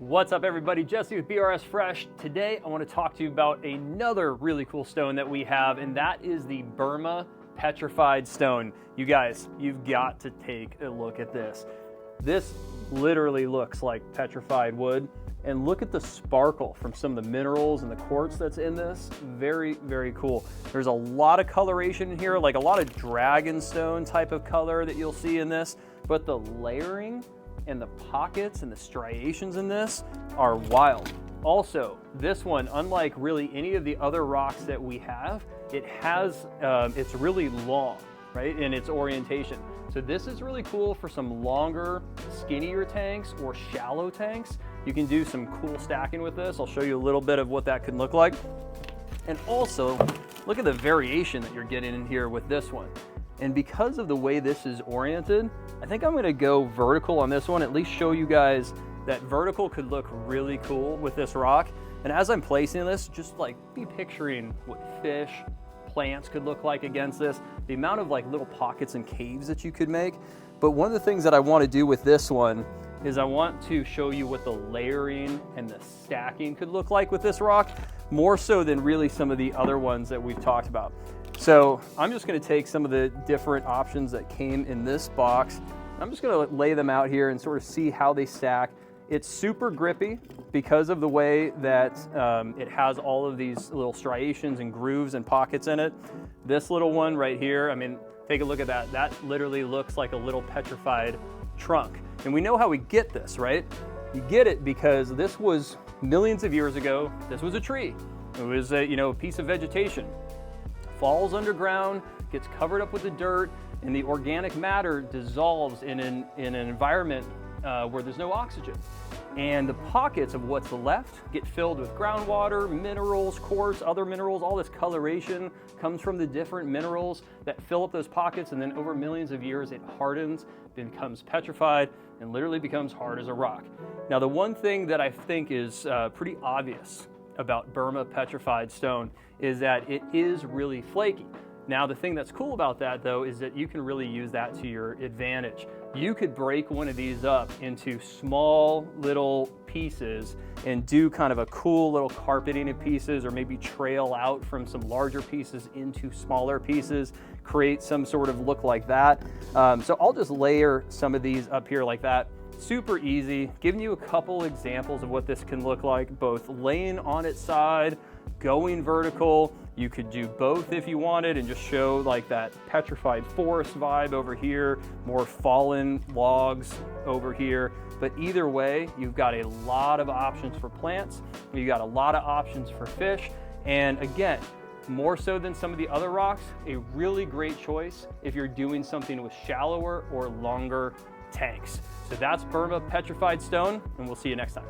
What's up everybody, Jesse with BRS Fresh. Today I want to talk to you about another really cool stone that we have, and that is the Burma Petrified Stone. You guys, you've got to take a look at this. This literally looks like petrified wood, and look at the sparkle from some of the minerals and the quartz that's in this. Very, very cool. There's a lot of coloration in here, like a lot of dragon stone type of color that you'll see in this, but the layering and the pockets and the striations in this are wild. Also, this one, unlike really any of the other rocks that we have, it has, it's really long, right, in its orientation. So this is really cool for some longer, skinnier tanks or shallow tanks. You can do some cool stacking with this. I'll show you a little bit of what that can look like. And also, look at the variation that you're getting in here with this one. And because of the way this is oriented, I think I'm gonna go vertical on this one, at least show you guys that vertical could look really cool with this rock. And as I'm placing this, just like be picturing what fish, plants could look like against this, the amount of like little pockets and caves that you could make. But one of the things that I want to do with this one is I want to show you what the layering and the stacking could look like with this rock, more so than really some of the other ones that we've talked about. So I'm just going to take some of the different options that came in this box. I'm just going to lay them out here and sort of see how they stack. It's super grippy because of the way that it has all of these little striations and grooves and pockets in it. This little one right here, I mean, take a look at that. That literally looks like a little petrified trunk. And we know how we get this, right? You get it because this was millions of years ago. This was a tree. It was a piece of vegetation. Falls underground, gets covered up with the dirt, and the organic matter dissolves in an environment where there's no oxygen. And the pockets of what's left get filled with groundwater, minerals, quartz, other minerals. All this coloration comes from the different minerals that fill up those pockets, and then over millions of years it hardens, becomes petrified, and literally becomes hard as a rock. Now, the one thing that I think is pretty obvious about Burma Petrified Stone is that it is really flaky. Now, the thing that's cool about that though is that you can really use that to your advantage. You could break one of these up into small little pieces and do kind of a cool little carpeting of pieces, or maybe trail out from some larger pieces into smaller pieces, create some sort of look like that. So I'll just layer some of these up here like that. Super easy, giving you a couple examples of what this can look like, both laying on its side, going vertical. You could do both if you wanted and just show like that petrified forest vibe over here, more fallen logs over here. But either way, you've got a lot of options for plants. You've got a lot of options for fish. And again, more so than some of the other rocks, a really great choice if you're doing something with shallower or longer tanks. So that's Burma Petrified Stone, and we'll see you next time.